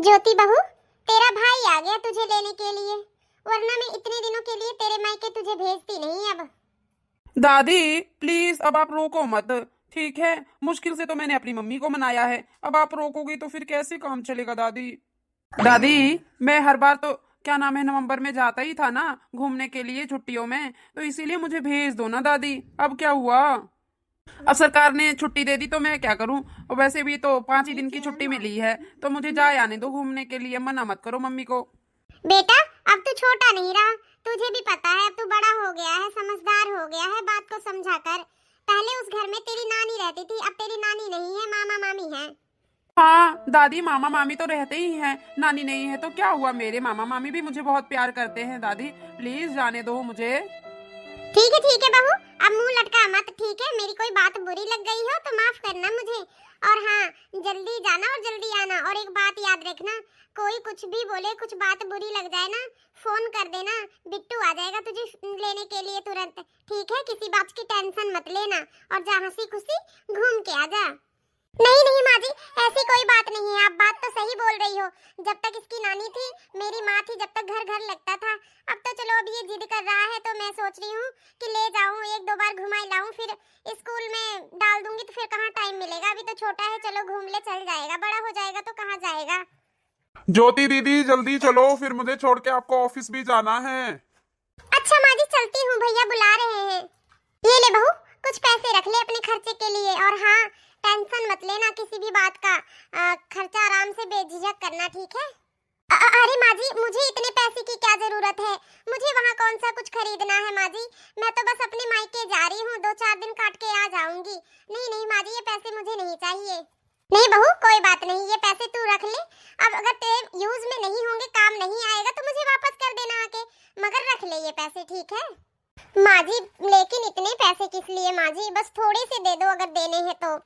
ज्योति बहू, तेरा भाई आ गया तुझे लेने के लिए, वरना मैं इतने दिनों के लिए तेरे मायके तुझे भेजती नहीं अब। दादी प्लीज अब आप रोको मत। ठीक है, मुश्किल से तो मैंने अपनी मम्मी को मनाया है, अब आप रोकोगी तो फिर कैसे काम चलेगा दादी। दादी मैं हर बार तो क्या नाम है नवंबर में जाता ही था ना घूमने के लिए छुट्टियों में, तो इसीलिए मुझे भेज दो ना दादी। अब क्या हुआ, अब सरकार ने छुट्टी दे दी तो मैं क्या करूं। और वैसे भी तो 5 ही दिन की छुट्टी मिली है, तो मुझे जाए आने दो घूमने के लिए, मना मत करो मम्मी को। बेटा, अब तू छोटा नहीं रहा, तुझे भी पता है अब तू बड़ा हो गया है, समझदार हो गया है, बात को समझा कर। पहले उस घर में तेरी नानी रहती थी, अब तेरी नानी नहीं है, मामा मामी है। हाँ दादी, मामा मामी तो रहते ही हैं, नानी नहीं है तो क्या हुआ, मेरे मामा मामी भी मुझे बहुत प्यार करते हैं। दादी प्लीज जाने दो मुझे। ठीक है बहू, अब मुंह लटका मत, ठीक है? मेरी कोई बात बुरी लग गई हो तो माफ करना मुझे। और हाँ, जल्दी जाना और जल्दी आना। और एक बात याद रखना, कोई कुछ भी बोले, कुछ बात बुरी लग जाए ना, फोन कर देना, बिट्टू आ जाएगा तुझे लेने के लिए तुरंत। ठीक है? किसी बात की टेंशन मत लेना, और जा हंसी खुशी घूम के आ जा। नहीं नहीं माँ जी, ऐसी कोई बात नहीं है, आप बात तो सही बोल रही हो। जब तक इसकी नानी थी, मेरी माँ थी, जब तक घर घर लगता था। अब तो चलो, अब ये जिद कर रहा है तो मैं सोच रही हूँ कि ले जाऊँ, एक दो बार घुमाई लाऊं, फिर स्कूल में डाल दूंगी तो फिर कहाँ टाइम मिलेगा। अभी तो छोटा है, चलो घूम ले, चल जाएगा, बड़ा हो जाएगा तो कहाँ जाएगा। ज्योति दीदी जल्दी चलो, फिर मुझे छोड़ के आपको ऑफिस भी जाना है। अच्छा माँ जी, चलती हूँ, भैया बुला रहे हैं। ये ले बहू, कुछ पैसे रख ले अपने खर्चे के लिए। और हाँ, टेंशन मत लेना किसी भी बात का, खर्चा आराम से बेझिझक करना, ठीक है? अरे माँ जी, मुझे इतने पैसे की क्या जरूरत है? मुझे वहाँ कौन सा कुछ खरीदना है माँ जी? मैं तो बस अपने मायके जा रही हूँ, 2-4 दिन काट के आ जाऊंगी। नहीं नहीं माँ जी, ये पैसे मुझे नहीं चाहिए। नहीं बहू, कोई बात नहीं, ये पैसे तू रख ले। अब अगर तेरे यूज में नहीं होंगे, काम नहीं आएगा, तो मुझे वापस कर देना आके, मगर रख ले ये पैसे, ठीक है? माँ जी, लेकिन इतने पैसे किस लिए माँ जी? बस थोड़े से दे दो अगर देने हैं तो।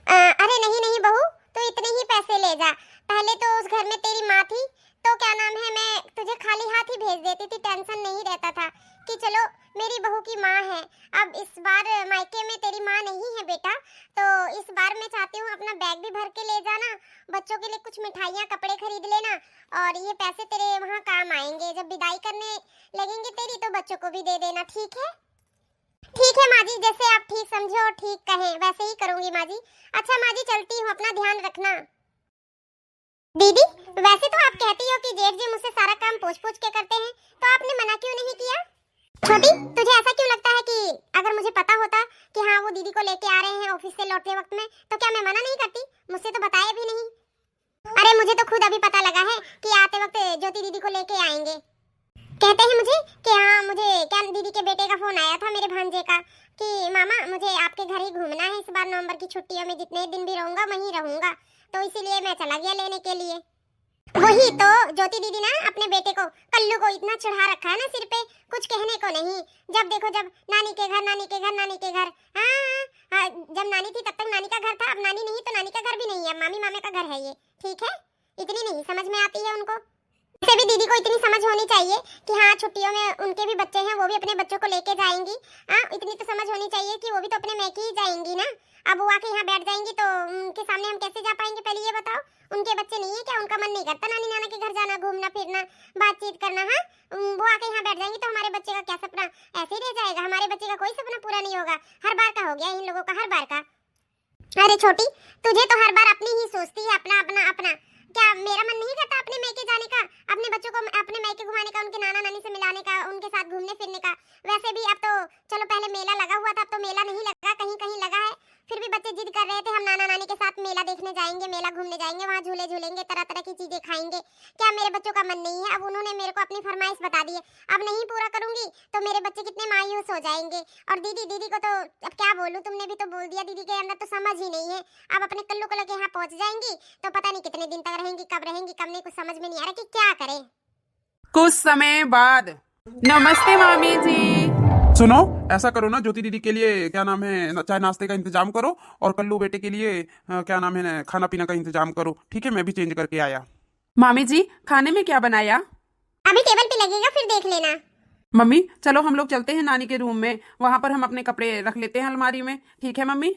अरे नहीं नहीं बहू, तो इतने ही पैसे ले जा। पहले तो उस घर में तेरी माँ थी, तो क्या नाम है, मैं तुझे खाली हाथ ही भेज देती थी, टेंशन नहीं रहता था कि चलो मेरी बहू की माँ है। अब इस बार मायके में तेरी माँ नहीं है बेटा, तो इस बार मैं चाहती हूँ अपना बैग भी भर के ले जाना, बच्चों के लिए कुछ मिठाइयाँ कपड़े खरीद लेना, और ये पैसे तेरे वहाँ काम आएंगे। जब विदाई करने लगेंगे तेरी, तो बच्चों को भी दे देना, ठीक है? ठीक है माँ जी, जैसे आप ठीक समझो और ठीक कहें वैसे ही करूंगी माँ जी। अच्छा माँ जी, चलती हूँ, अपना ध्यान रखना। दीदी, वैसे तो आप कहती हो कि जेठ जी मुझसे सारा काम पूछ पूछ के करते हैं, तो आपने मना क्यों नहीं किया? छोटी, तुझे ऐसा क्यों लगता है कि अगर मुझे पता होता कि हाँ वो दीदी को लेके आ रहे हैं ऑफिस से लौटते वक्त में, तो क्या मैं मना नहीं करती? मुझसे तो बताया भी नहीं। अरे मुझे तो खुद अभी पता लगा है कि आते वक्त ज्योति दीदी को लेके आएंगे। कहते हैं मुझे कि हाँ, मुझे क्या दीदी के बेटे का फोन आया था, मेरे भांजे का, कि मामा मुझे आपके घर ही घूमना है इस बार, नवंबर की छुट्टियों में जितने दिन भी रहूंगा वहीं रहूंगा, तो इसीलिए मैं चला गया लेने के लिए। वही तो, ज्योति दीदी ना अपने बेटे को, कल्लू को इतना चढ़ा रखा है ना सिर पे, कुछ कहने को नहीं। जब देखो जब नानी के घर, नानी के घर, नानी के घर। हाँ, जब नानी थी तब तक नानी का घर था, अब नानी नहीं तो नानी का घर भी नहीं है, अब मामी मामे का घर है ये, ठीक है? इतनी नहीं समझ में आती है उनको। वैसे भी दीदी को इतनी समझ होनी चाहिए कि हाँ, छुट्टियों में उनके भी बच्चे हैं, वो भी अपने बच्चों को लेके जाएंगी। हाँ, इतनी तो समझ होनी चाहिए कि वो भी तो अपने मैके ही जाएंगी ना। अब वो आके यहाँ बैठ जाएंगी तो उनके सामने हम कैसे जा पाएंगे? पहले ये बताओ, उनके बच्चे नहीं है क्या? उनका मन नहीं करता नानी नाना के घर जाना, घूमना फिरना, बातचीत करना? हाँ, वो आके यहाँ बैठ जाएंगी तो हमारे बच्चे का क्या सपना ऐसे ही रह जाएगा? हमारे बच्चे का कोई सपना पूरा नहीं होगा। हर बार का हो गया इन लोगों का, हर बार का। अरे छोटी, तुझे तो हर बार अपनी ही सोचती है, अपना अपना अपना। क्या मेरा मन नहीं करता अपने मैके जाने का, अपने बच्चों को अपने मैके घुमाने का, उनके नाना नानी से मिलाने का, उनके साथ घूमने फिरने का? वैसे भी अब तो चलो, पहले मेला लगा हुआ था, अब तो मेला नहीं लगा, कहीं कहीं लगा है, फिर भी बच्चे जिद कर रहे थे हम नाना नानी के साथ मेला देखने जाएंगे, मेला घूमने जाएंगे, वहाँ झूले झूलेंगे, तरह तरह की चीजें खाएंगे। क्या मेरे बच्चों का मन नहीं है? अब उन्होंने मेरे को अपनी फरमाइश बता दी है, अब नहीं पूरा करूंगी तो मेरे बच्चे कितने मायूस हो जाएंगे। और दीदी को तो अब क्या बोलूं, तुमने भी तो बोल दिया, दीदी के अंदर तो समझ ही नहीं है। अब अपने कल्लू को लेके यहाँ पहुंच जाएंगी तो पता नहीं कितने दिन तक रहेंगी, कब नहीं, कुछ समझ में नहीं आ रहा कि क्या करें। कुछ समय बाद। नमस्ते मामी जी। सुनो, ऐसा करो ना, ज्योति दीदी के लिए क्या नाम है चाय नाश्ते का इंतजाम करो, और कल्लू बेटे के लिए क्या नाम है खाना पीना का इंतजाम करो, ठीक है? मैं भी चेंज करके आया। मामी जी खाने में क्या बनाया? अभी टेबल पे लगेगा, फिर देख लेना। मम्मी चलो हम लोग चलते हैं नानी के रूम में, वहां पर हम अपने कपड़े रख लेते हैं अलमारी में, ठीक है मम्मी?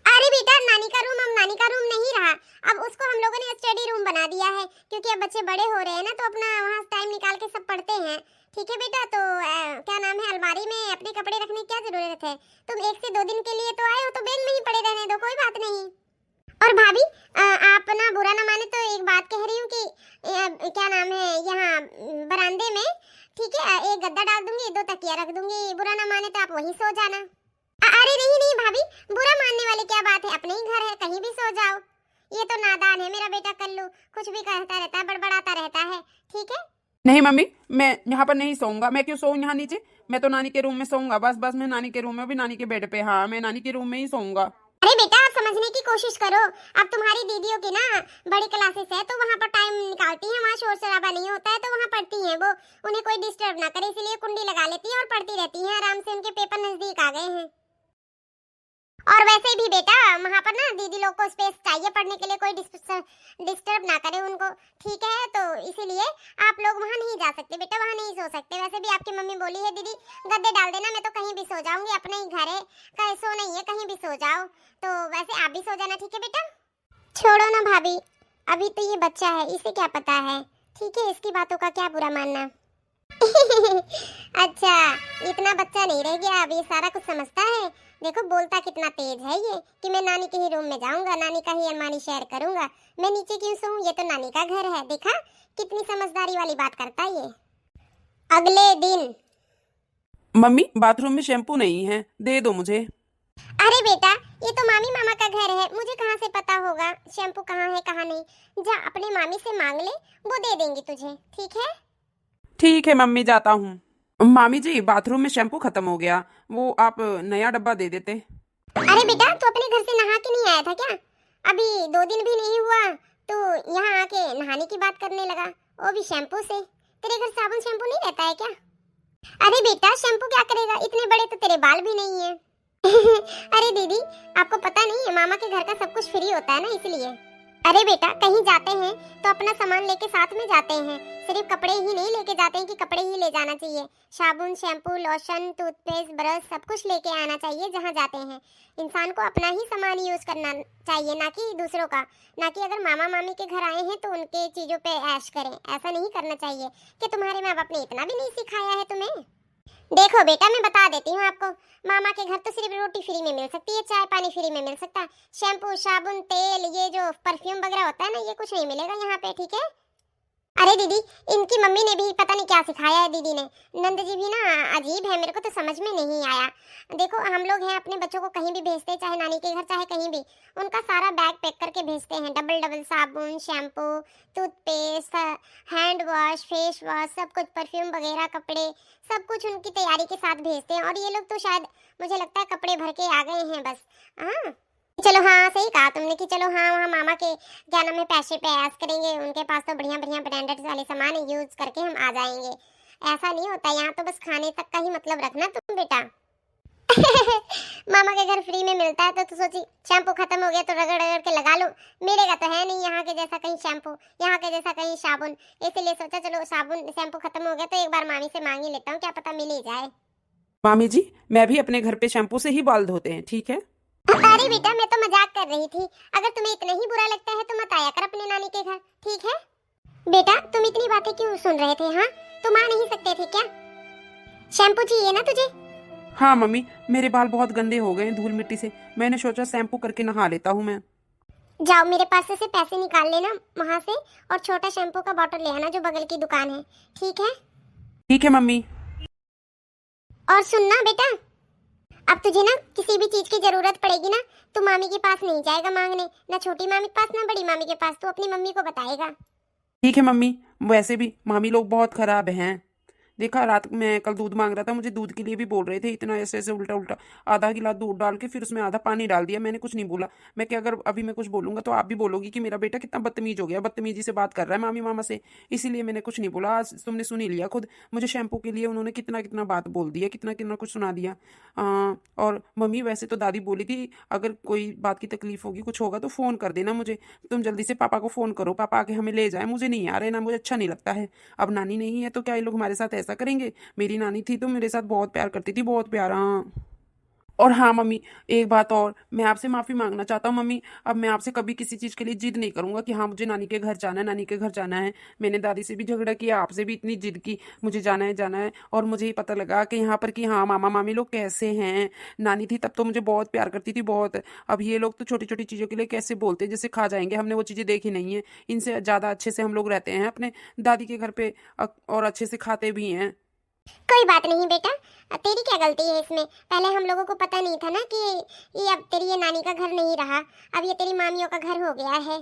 अरे बेटा, नानी का रूम अब नानी का रूम नहीं रहा, अब उसको हम लोगों ने स्टडी रूम बना दिया है, क्योंकि अब बच्चे बड़े हो रहे हैं ना, तो अपना वहाँ टाइम निकाल के सब पढ़ते हैं। ठीक है बेटा, तो क्या नाम है, अलमारी में अपने कपड़े रखने की क्या जरूरत है? तुम 1 से 2 दिन के लिए तो आए हो, तो बैग में ही पड़े रहने दो, कोई बात नहीं। और भाभी आप ना बुरा ना माने तो एक बात कह रही हूँ कि क्या नाम है, यहाँ बरामदे में, ठीक है, एक गद्दा डाल दूंगी, 2 तकिया रख दूंगी, बुरा ना माने तो आप वहीं सो जाना। अरे नहीं नहीं भाभी, बुरा मानने वाली क्या बात है, अपने ही घर है, कहीं भी सो जाओ। ये तो नादान है मेरा बेटा कल्लू, कुछ भी कहता रहता है, बड़बड़ाता रहता है। ठीक है नहीं मम्मी, मैं यहाँ पर नहीं सोऊंगा। मैं क्यों सोऊं यहाँ नीचे? मैं तो नानी के रूम में सोऊंगा। बस बस मैं नानी के रूम में, भी नानी के बेड पे। हाँ, मैं नानी के रूम में ही सोऊंगा। अरे बेटा, आप समझने की कोशिश करो। अब तुम्हारी दीदियों की ना बड़ी क्लासेस है, तो वहाँ पर टाइम निकालती हैं, वहाँ शोर शराबा नहीं होता है, तो वहाँ पढ़ती हैं वो, उन्हें कोई डिस्टर्ब ना करे, इसलिए कुंडी लगा लेती हैं और पढ़ती रहती हैं आराम से। उनके पेपर नजदीक आ गए हैं। और वैसे भी बेटा, वहाँ पर ना दीदी लोग को स्पेस चाहिए पढ़ने के लिए, कोई डिस्टर्ब ना करे उनको। ठीक है, तो इसीलिए आप लोग वहाँ नहीं जा सकते बेटा, वहाँ नहीं सो सकते। वैसे भी आपकी मम्मी बोली है दीदी गद्दे डाल देना, मैं तो कहीं भी सो जाऊंगी, अपने ही घर है, कहीं सो नहीं है, कहीं भी सो जाओ। तो वैसे आप भी सो जाना, ठीक है बेटा? छोड़ो ना भाभी, अभी तो ये बच्चा है, इसे क्या पता है। ठीक है, इसकी बातों का क्या बुरा मानना। अच्छा, इतना बच्चा नहीं रह गया, अब ये सारा कुछ समझता है। देखो बोलता कितना तेज है ये, कि मैं नानी के ही रूम में जाऊंगा, नानी का ही अलमारी शेयर करूंगा, मैं नीचे क्यों सोऊं, ये तो नानी का घर है। देखा कितनी समझदारी वाली बात करता है ये। अगले दिन, मम्मी, बाथरूम में शैम्पू नहीं है, दे दो मुझे। अरे बेटा, ये तो मामी मामा का घर है, मुझे कहाँ से पता होगा शैम्पू कहाँ है कहाँ नहीं। जा अपनी मामी से मांग ले, वो दे देंगी तुझे। ठीक है ठीक है मम्मी, जाता हूँ। मामी जी, बाथरूम में शैम्पू खत्म हो गया, वो आप नया डब्बा दे देते। अरे बेटा, तू अपने घर से नहा के नहीं आया था क्या? अभी 2 दिन भी नहीं हुआ तो यहाँ आके नहाने की बात करने लगा, वो भी शैम्पू से। तेरे घर साबुन शैम्पू नहीं रहता है क्या? अरे बेटा, शैम्पू क्या करेगा, इतने बड़े तो तेरे बाल भी नहीं है। अरे दीदी, आपको पता नहीं है, मामा के घर का सब कुछ फ्री होता है ना, इसलिए। अरे बेटा, कहीं जाते हैं तो अपना सामान लेके साथ में जाते हैं, सिर्फ कपड़े ही नहीं लेके जाते हैं कि कपड़े ही ले जाना चाहिए। साबुन, शैम्पू, लोशन, टूथपेस्ट, ब्रश, सब कुछ लेके आना चाहिए जहाँ जाते हैं। इंसान को अपना ही सामान यूज करना चाहिए, ना कि दूसरों का। ना कि अगर मामा मामी के घर आए हैं तो उनके चीजों पे ऐश करें, ऐसा नहीं करना चाहिए। कि तुम्हारे माँ बाप ने इतना भी नहीं सिखाया है तुम्हें? देखो बेटा, मैं बता देती हूँ आपको, मामा के घर तो सिर्फ रोटी फ्री में मिल सकती है, चाय पानी फ्री में मिल सकता है, शैम्पू, साबुन, तेल, ये जो परफ्यूम वगैरह होता है ना, ये कुछ नहीं मिलेगा यहाँ पे। ठीक है? अरे दीदी, इनकी मम्मी ने भी पता नहीं क्या सिखाया है दीदी ने। नंद जी भी ना अजीब है, मेरे को तो समझ में नहीं आया। देखो हम लोग हैं, अपने बच्चों को कहीं भी भेजते हैं, चाहे नानी के घर चाहे कहीं भी, उनका सारा बैग पैक करके भेजते हैं, डबल डबल साबुन, shampoo, toothpaste, hand wash, face wash, सब कुछ, परफ्यूम वगैरह, कपड़े, सब कुछ उनकी तैयारी के साथ भेजते हैं। और ये लोग तो शायद मुझे लगता है कपड़े भर के आ गए हैं बस। हाँ चलो, हाँ सही कहा तुमने कि चलो हाँ वहाँ मामा के क्या नाम है पैसे पे ऐश करेंगे, उनके पास तो बढ़िया बढ़िया ब्रांडेड वाले सामान यूज करके हम आ जाएंगे। ऐसा नहीं होता, यहाँ तो बस खाने तक का ही मतलब रखना तुम बेटा। मामा के घर फ्री में मिलता है तो सोची शैम्पू खत्म हो गया तो रगड़ रगड़ के लगा लो। मिलेगा तो है नहीं यहाँ के जैसा कहीं शैम्पू, यहाँ के जैसा कहीं साबुन, इसीलिए सोचा चलो साबुन शैम्पू खत्म हो गया तो एक बार मामी से मांग ही लेता हूँ, क्या पता मिल ही जाए। मामी जी, मैं भी अपने घर पे शैम्पू से ही बाल धोते हैं, ठीक है? अरे बेटा, मैं तो मजाक कर रही थी, अगर तुम्हें इतना ही बुरा लगता है तो मत आया कर अपने नानी के घर। ठीक है बेटा, तुम इतनी बातें क्यों सुन रहे थे? हाँ, तुम आ नहीं सकते थे क्या? शैम्पू चाहिए ना तुझे? हाँ मम्मी, मेरे बाल बहुत गंदे हो गए हैं धूल मिट्टी से, मैंने सोचा शैम्पू करके नहा लेता हूँ मैं। जाओ मेरे पास से पैसे निकाल लेना वहाँ से, और छोटा शैम्पू का बॉटल ले आना जो बगल की दुकान है। ठीक है? ठीक है मम्मी। और सुनना बेटा, अब तुझे ना किसी भी चीज की जरूरत पड़ेगी ना, तू मामी के पास नहीं जाएगा मांगने, ना छोटी मामी के पास ना बड़ी मामी के पास, तू अपनी मम्मी को बताएगा। ठीक है मम्मी, वैसे भी मामी लोग बहुत खराब हैं। देखा, रात में कल दूध मांग रहा था, मुझे दूध के लिए भी बोल रहे थे, इतना ऐसे ऐसे उल्टा उल्टा, आधा गिलास दूध डाल के फिर उसमें आधा पानी डाल दिया। मैंने कुछ नहीं बोला, मैं क्या अगर अभी मैं कुछ बोलूंगा तो आप भी बोलोगी कि मेरा बेटा कितना बदतमीज हो गया, बदतमीजी से बात कर रहा है मामी मामा से, इसीलिए मैंने कुछ नहीं बोला। आज तुमने सुन ही लिया खुद, मुझे शैम्पू के लिए उन्होंने कितना कितना बात बोल दिया, कितना कितना कुछ सुना दिया। और मम्मी, वैसे तो दादी बोली थी अगर कोई बात की तकलीफ होगी, कुछ होगा तो फ़ोन कर देना मुझे, तुम जल्दी से पापा को फ़ोन करो, पापा आके हमें ले जाए, मुझे नहीं आ रहे ना, मुझे अच्छा नहीं लगता है। अब नानी नहीं है तो क्या ये लोग हमारे साथ ऐसा करेंगे? मेरी नानी थी तो मेरे साथ बहुत प्यार करती थी, बहुत प्यार। हाँ और हाँ मम्मी, एक बात और, मैं आपसे माफ़ी मांगना चाहता हूँ मम्मी। अब मैं आपसे कभी किसी चीज़ के लिए जिद नहीं करूँगा कि हाँ मुझे नानी के घर जाना है, नानी के घर जाना है। मैंने दादी से भी झगड़ा किया, आपसे भी इतनी जिद की, मुझे जाना है जाना है। और मुझे ही पता लगा कि यहाँ पर कि हाँ मामा मामी लोग कैसे हैं। नानी थी तब तो मुझे बहुत प्यार करती थी, बहुत। अब ये लोग तो छोटी छोटी चीज़ों के लिए कैसे बोलते हैं, जैसे खा जाएंगे। हमने वो चीज़ें देखी नहीं है, इनसे ज़्यादा अच्छे से हम लोग रहते हैं अपने दादी के घर पे, और अच्छे से खाते भी हैं। कोई बात नहीं बेटा, तेरी क्या गलती है इसमें। पहले हम लोगों को पता नहीं था ना कि ये अब तेरी ये नानी का घर नहीं रहा, अब ये तेरी मामियों का घर हो गया है।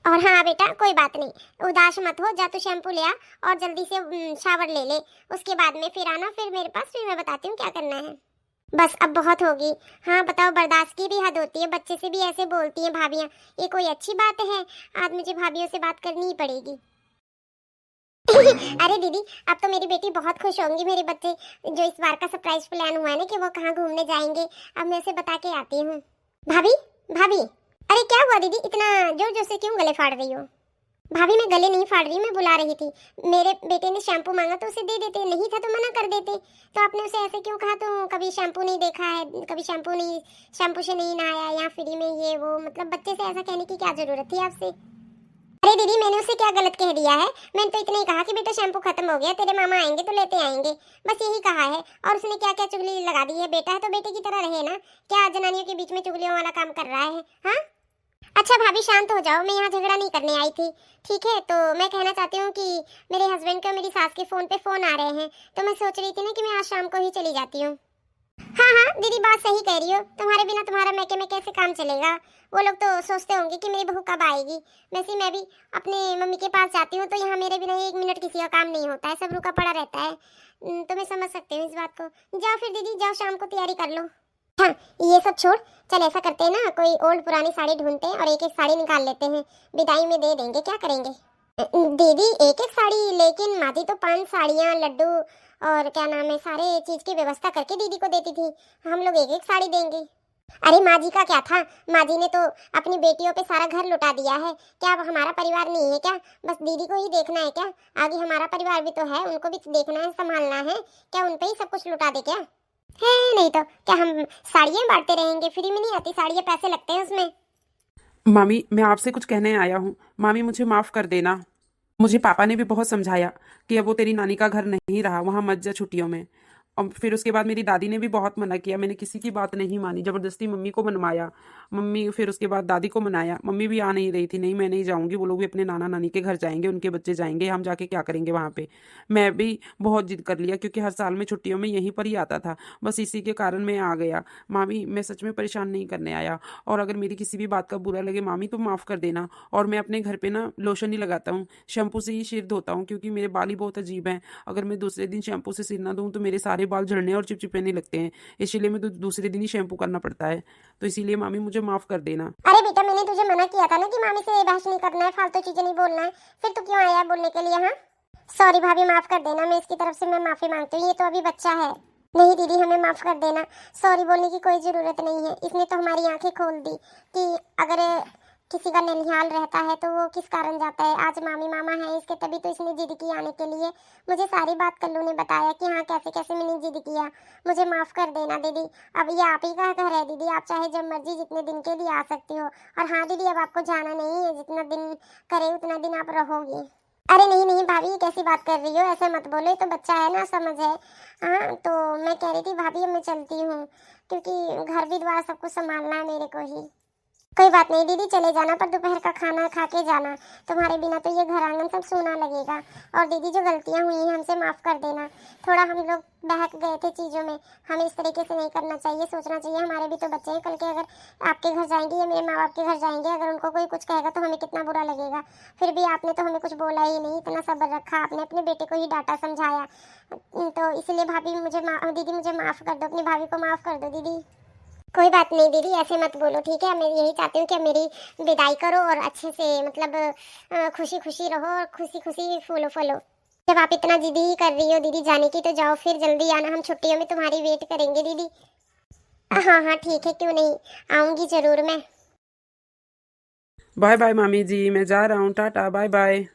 और हाँ बेटा, कोई बात नहीं, उदास मत हो, जा तू शैम्पू ले आ और जल्दी से शावर ले ले। उसके बाद में फिर आना फिर मेरे पास, फिर मैं बताती हूँ क्या करना है। बस अब बहुत होगी। हाँ बताओ, बर्दाश्त की भी हद होती है, बच्चे से भी ऐसे बोलती हैं भाभियाँ, ये कोई अच्छी बात है। आज मुझे भाभियों से बात करनी ही पड़ेगी। अरे दीदी, अब तो मेरी बेटी बहुत खुश होंगी, मेरे बच्चे जो इस बार का सरप्राइज प्लान हुआ है ना कि वो कहाँ घूमने जाएंगे, अब मैं उसे बता के आती हूँ। भाभी, भाभी, अरे क्या हुआ दीदी, इतना जोर जोर से क्यों गले फाड़ रही हो। भाभी मैं गले नहीं फाड़ रही, मैं बुला रही थी। मेरे बेटे ने शैम्पू मांगा तो उसे दे देते, नहीं था तो मना कर देते। तो आपने उसे ऐसे क्यों कहा, तो कभी शैम्पू नहीं देखा है, कभी शैम्पू से नहीं नहाया या फ्री में ये वो, मतलब बच्चे से ऐसा कहने की क्या जरूरत थी आपसे। अरे दीदी, मैंने उसे क्या गलत कह दिया है, मैंने तो इतना ही कहा कि बेटा शैम्पू खत्म हो गया, तेरे मामा आएंगे तो लेते आएंगे, बस यही कहा है। और उसने क्या क्या चुगली लगा दी है, बेटा है तो बेटे की तरह रहे ना, क्या जनानियों के बीच में चुगलियों वाला काम कर रहा है। हाँ अच्छा भाभी शांत हो जाओ, मैं यहाँ झगड़ा नहीं करने आई थी, ठीक है। तो मैं कहना चाहती हूँ कि मेरे हस्बैंड के और मेरी सास के फ़ोन पे फ़ोन आ रहे हैं, तो मैं सोच रही थी ना कि मैं आज शाम को ही चली जाती हूँ। हाँ हाँ दीदी, बात सही कह रही हो, तुम्हारे बिना तुम्हारा मैके में कैसे काम चलेगा। वो लोग तो सोचते होंगे कि मेरी बहू कब आएगी। वैसे मैं भी अपने मम्मी के पास जाती हूँ तो यहाँ मेरे बिना 1 मिनट किसी का काम नहीं होता है, सब रुका पड़ा रहता है। तो मैं समझ सकती हूँ इस बात को। जाओ फिर दीदी, जाओ शाम को तैयारी कर लो। हाँ ये सब छोड़, चल ऐसा करते हैं ना, कोई ओल्ड पुरानी साड़ी ढूंढते हैं और एक एक साड़ी निकाल लेते हैं, विदाई में दे देंगे, क्या करेंगे। दीदी एक एक साड़ी, लेकिन माँ जी तो 5 साड़ियाँ, लड्डू और क्या नाम है, सारे चीज की व्यवस्था करके दीदी को देती थी। हम लोग एक एक साड़ी देंगे। अरे माँ जी का क्या था, माँ जी ने तो अपनी बेटियों पे सारा घर लुटा दिया है, क्या अब हमारा परिवार नहीं है क्या, बस दीदी को ही देखना है क्या। आगे हमारा परिवार भी तो है, उनको भी देखना है, संभालना है, क्या उन पे ही सब कुछ लुटा दे क्या है। नहीं तो क्या हम साड़ियाँ बांटते रहेंगे, फ्री में नहीं आती साड़ियाँ, पैसे लगते हैं उसमें। मामी, मैं आपसे कुछ कहने आया हूँ। मामी मुझे माफ़ कर देना। मुझे पापा ने भी बहुत समझाया कि अब वो तेरी नानी का घर नहीं रहा, वहाँ मत जा छुट्टियों में। और फिर उसके बाद मेरी दादी ने भी बहुत मना किया, मैंने किसी की बात नहीं मानी, ज़बरदस्ती मम्मी को मनवाया। मम्मी फिर उसके बाद दादी को मनाया, मम्मी भी आ नहीं रही थी, नहीं मैं नहीं जाऊँगी, वो लोग भी अपने नाना नानी के घर जाएंगे, उनके बच्चे जाएंगे, हम जाके क्या करेंगे वहाँ पे। मैं भी बहुत जिद कर लिया क्योंकि हर साल में छुट्टियों में यहीं पर ही आता था, बस इसी के कारण मैं आ गया। मामी मैं सच में परेशान नहीं करने आया, और अगर मेरी किसी भी बात का बुरा लगे मामी तो माफ़ कर देना। और मैं अपने घर पे ना लोशन ही लगाता हूँ, शैम्पू से ही सिर धोता हूँ, क्योंकि मेरे बाल ही बहुत अजीब हैं। अगर मैं दूसरे दिन शैम्पू से सिर ना धोऊँ तो मेरे सारे बाल झड़ने और चिपचिपाने लगते हैं, इसीलिए मैं दूसरे दिन ही शैम्पू करना पड़ता है। तो इसीलिए मामी मुझे माफ़ कर देना। अरे बेटा, मैंने तुझे मना किया था ना कि मामी से बहस नहीं करना है, फालतू चीजें नहीं बोलना है, फिर तू क्यों आया बोलने के लिए। हाँ सॉरी भाभी, माफ कर देना, मैं इसकी तरफ से मैं माफी मांगती हूँ, ये तो अभी बच्चा है। नहीं दीदी, हमें माफ कर देना, सॉरी बोलने की कोई जरूरत नहीं है, इसने तो हमारी आंखें खोल दी कि अगर किसी का ननिहाल रहता है तो वो किस कारण जाता है। आज मामी मामा है इसके, तभी तो इसने जिद की आने के लिए। मुझे सारी बात कल्लू ने बताया कि हाँ कैसे कैसे मैंने जिद किया। मुझे माफ कर देना दीदी, अब ये आप ही का घर है दीदी, आप चाहे जब मर्जी जितने दिन के लिए आ सकती हो। और हाँ दीदी, अब आपको जाना नहीं है, जितना दिन करे उतना दिन आप रहोगी। अरे नहीं नहीं भाभी, ये कैसी बात कर रही हो, ऐसे मत बोलो, ये तो बच्चा है ना, समझ है। हाँ तो मैं कह रही थी भाभी, अब मैं चलती हूँ, क्योंकि घर भी द्वार सब कुछ संभालना है मेरे को ही। कोई बात नहीं दीदी, चले जाना, पर दोपहर का खाना खा के जाना, तुम्हारे बिना तो ये घर आंगन सब सूना लगेगा। और दीदी जो गलतियाँ हुई हैं हमसे माफ़ कर देना, थोड़ा हम लोग बहक गए थे चीज़ों में, हमें इस तरीके से नहीं करना चाहिए, सोचना चाहिए हमारे भी तो बच्चे हैं, कल के अगर आपके घर जाएंगे या मेरे माँ बाप के घर जाएंगे, अगर उनको कोई कुछ कहेगा तो हमें कितना बुरा लगेगा। फिर भी आपने तो हमें कुछ बोला ही नहीं, इतना सब्र रखा, आपने अपने बेटे को ही डांटा समझाया। तो इसलिए भाभी दीदी मुझे माफ़ कर दो, अपनी भाभी को माफ़ कर दो दीदी। कोई बात नहीं दीदी, ऐसे मत बोलो, ठीक है। मैं यही चाहती हूँ कि मेरी विदाई करो और अच्छे से, मतलब खुशी खुशी रहो और खुशी खुशी फूलो फलो। जब आप इतना जिद ही कर रही हो दीदी जाने की, तो जाओ फिर जल्दी आना, हम छुट्टियों में तुम्हारी वेट करेंगे दीदी। हाँ हाँ ठीक है, क्यों नहीं, आऊँगी ज़रूर मैं। बाय बाय मामी जी, मैं जा रहा हूँ, टाटा बाय बाय।